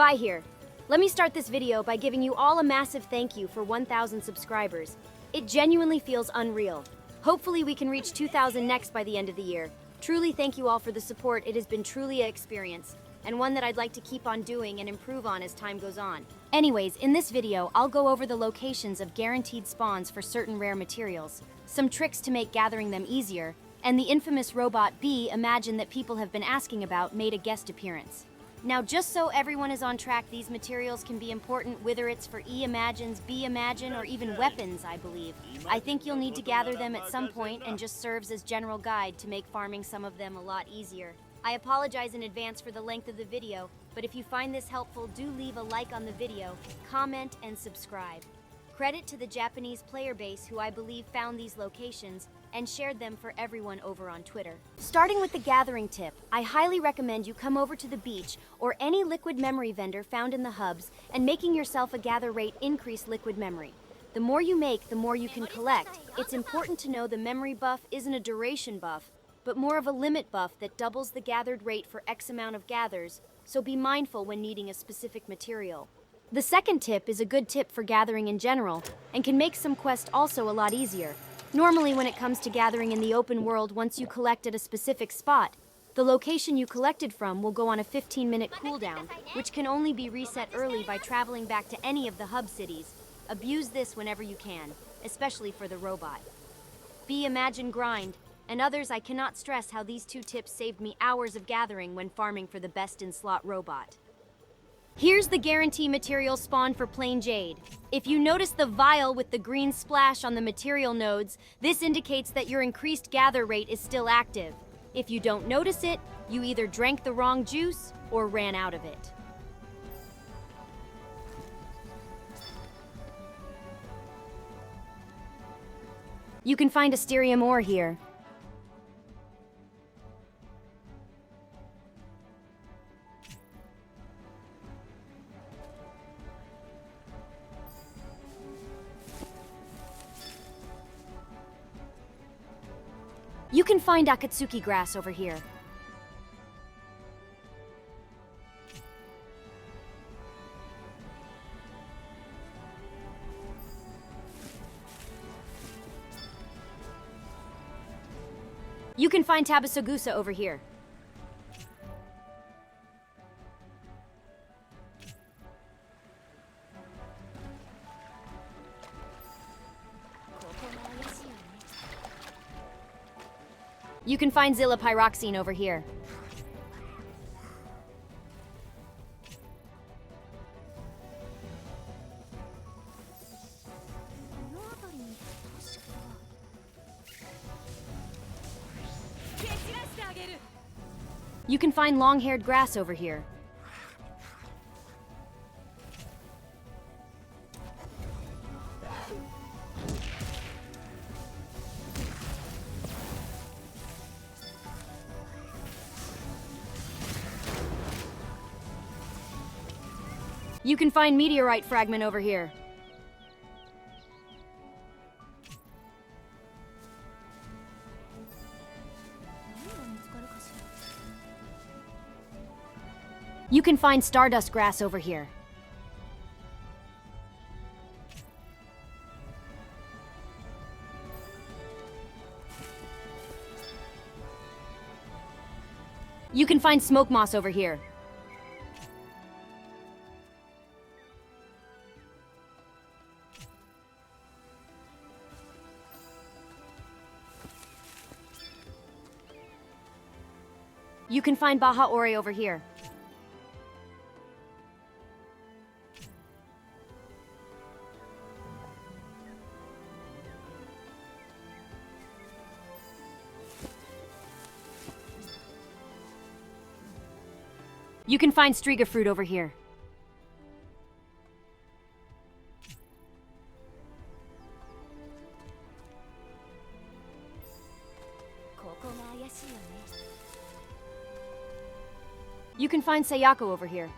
Vi here. Let me start this video by giving you all a massive thank you for 1,000 subscribers. It genuinely feels unreal. Hopefully we can reach 2,000 next by the end of the year. Truly thank you all for the support. It has been truly an experience, and one that I'd like to keep on doing and improve on as time goes on. Anyways, in this video, I'll go over the locations of guaranteed spawns for certain rare materials, some tricks to make gathering them easier, and the infamous robot B imajin that people have been asking about made a guest appearance. Now, just so everyone is on track, these materials can be important whether it's for E imajins, B imajin, or even weapons, I believe. I think you'll need to gather them at some point and just serves as general guide to make farming some of them a lot easier. I apologize in advance for the length of the video, but if you find this helpful, do leave a like on the video, comment, and subscribe. Credit to the Japanese player base who I believe found these locations and shared them for everyone over on Twitter. Starting with the gathering tip, I highly recommend you come over to the beach or any liquid memory vendor found in the hubs and making yourself a gather rate increase liquid memory. The more you make, the more you can collect. It's important to know the memory buff isn't a duration buff, but more of a limit buff that doubles the gathered rate for X amount of gathers, so be mindful when needing a specific material. The second tip is a good tip for gathering in general, and can make some quests also a lot easier. Normally when it comes to gathering in the open world, once you collect at a specific spot, the location you collected from will go on a 15-minute cooldown, which can only be reset early by traveling back to any of the hub cities. Abuse this whenever you can, especially for the robot. B imajin grind, and others. I cannot stress how these two tips saved me hours of gathering when farming for the best in slot robot. Here's the guarantee material spawn for plain Jade. If you notice the vial with the green splash on the material nodes, this indicates that your increased gather rate is still active. If you don't notice it, you either drank the wrong juice or ran out of it. You can find Asterium Ore here. You can find Akatsuki grass over here. You can find Tabisogusa over here. You can find Zila pyroxene over here. You can find long-haired grass over here. You can find Meteorite Fragment over here. You can find Stardust grass over here. You can find smoke moss over here. You can find Baja Ore over here. You can find Striga Fruit over here. You can find Seiyako over here.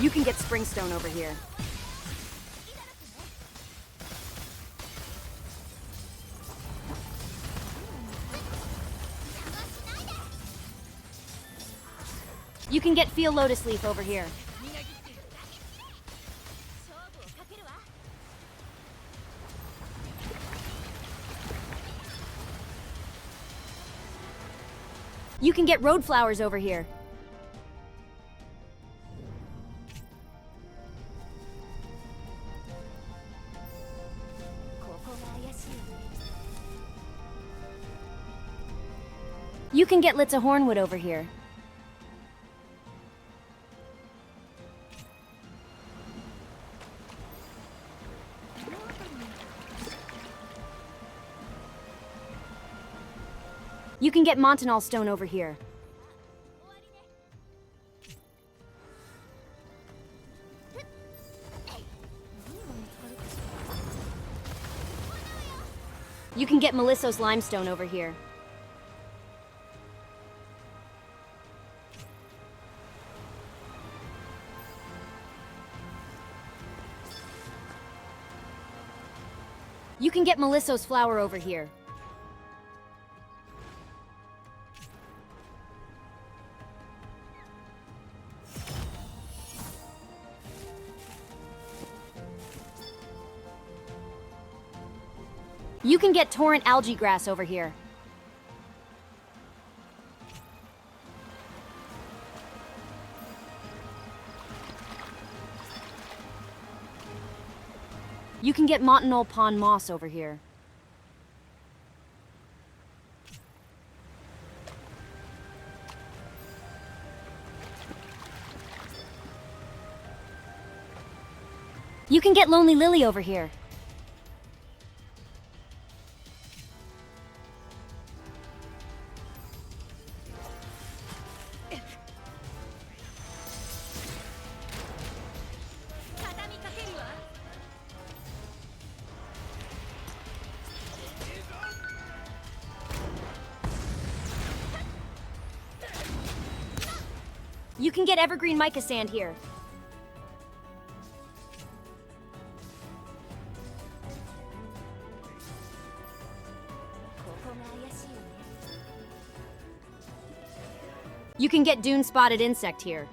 You can get Springstone over here. You can get Fiel lotus leaf over here. You can get road flowers over here. You can get Litze Hornwood over here. You can get Montenol Stone over here. You can get Melissos Limestone over here. You can get Melissos Flower over here. You can get Torrent algae grass over here. You can get Montenoll pond moss over here. You can get Lonely Lily over here. You can get Evergreen mica sand here. You can get Dune spotted insect here.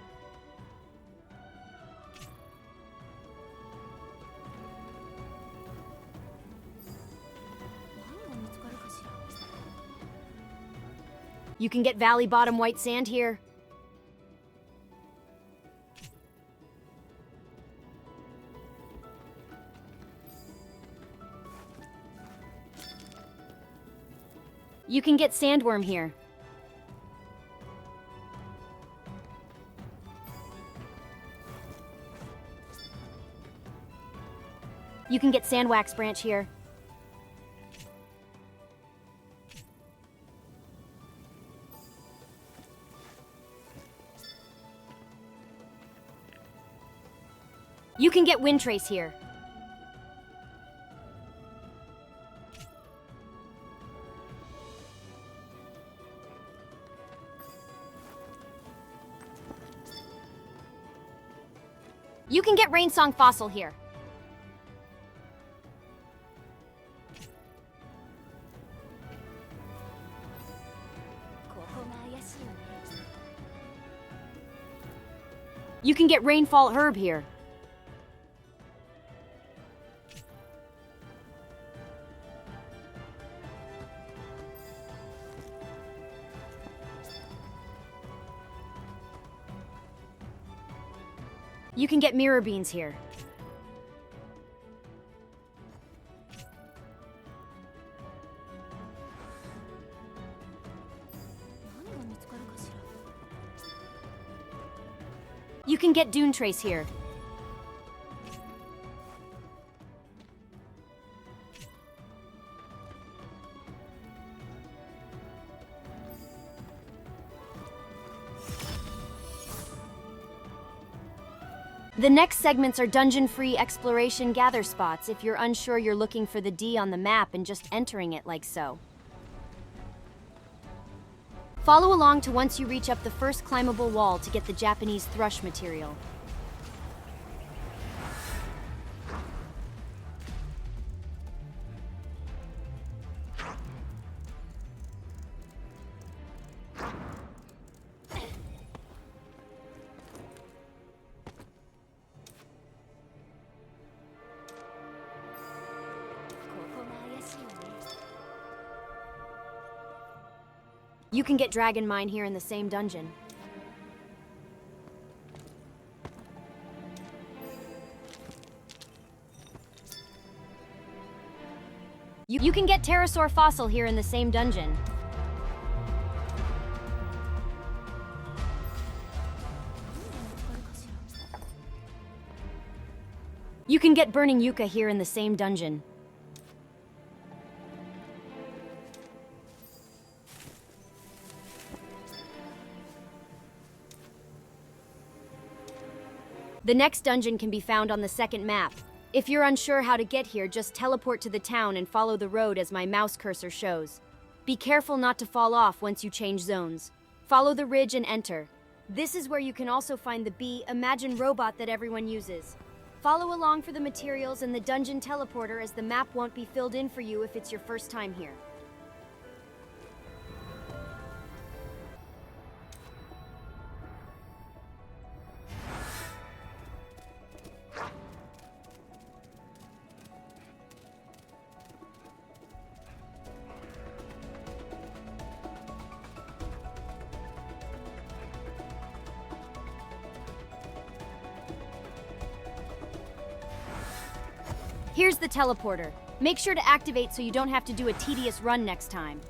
You can get Valley bottom white sand here. You can get sandworm here. You can get sandwax branch here. You can get wind trace here. You can get Rainsong fossil here. You can get Rainfall Herb here. You can get mirror beans here. You can get Dune trace here. The next segments are dungeon-free exploration gather spots if you're unsure you're looking for the D on the map and just entering it like so. Follow along to once you reach up the first climbable wall to get the Japanese thrush material. You can get dragon mine here in the same dungeon. You can get Pterosaur fossil here in the same dungeon. You can get burning Youka here in the same dungeon. The next dungeon can be found on the second map. If you're unsure how to get here, just teleport to the town and follow the road as my mouse cursor shows. Be careful not to fall off once you change zones. Follow the ridge and enter. This is where you can also find the imajin robot that everyone uses. Follow along for the materials and the dungeon teleporter, as the map won't be filled in for you if it's your first time here. Here's the teleporter. Make sure to activate so you don't have to do a tedious run next time.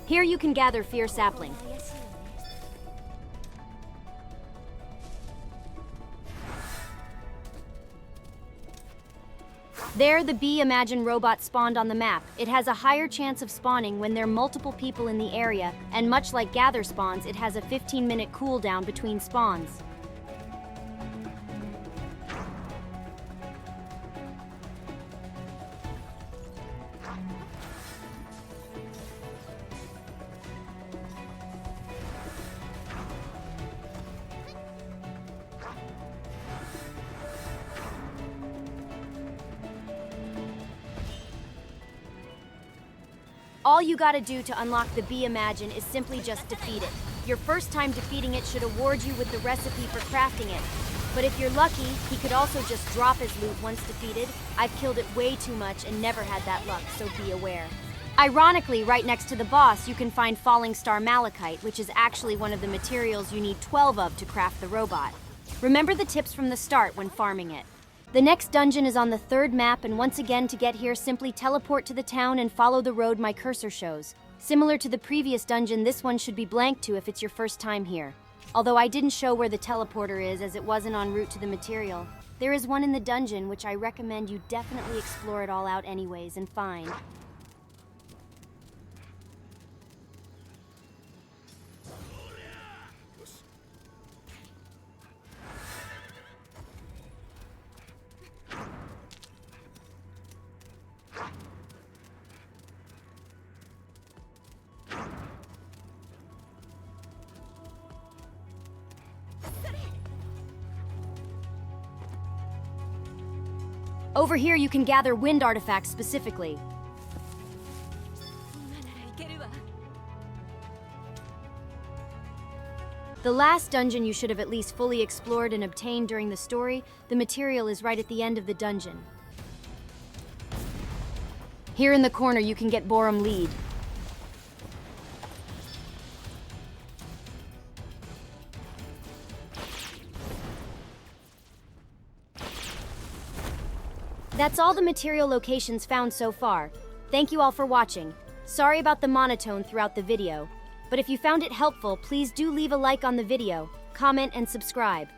Here you can gather Fier Sapling. There, the imajin robot spawned on the map. It has a higher chance of spawning when there are multiple people in the area, and much like gather spawns, it has a 15-minute cooldown between spawns. All you gotta do to unlock the imajin is simply just defeat it. Your first time defeating it should award you with the recipe for crafting it. But if you're lucky, he could also just drop his loot once defeated. I've killed it way too much and never had that luck, so be aware. Ironically, right next to the boss, you can find falling star malachite, which is actually one of the materials you need 12 of to craft the robot. Remember the tips from the start when farming it. The next dungeon is on the third map, and once again, to get here, simply teleport to the town and follow the road my cursor shows. Similar to the previous dungeon, this one should be blank too if it's your first time here. Although I didn't show where the teleporter is, as it wasn't en route to the material. There is one in the dungeon, which I recommend you definitely explore it all out anyways and find. Over here you can gather wind artifacts specifically. The last dungeon you should have at least fully explored and obtained during the story. The material is right at the end of the dungeon. Here in the corner you can get Borom lead. That's all the material locations found so far. Thank you all for watching. Sorry about the monotone throughout the video, but if you found it helpful, please do leave a like on the video, comment, and subscribe.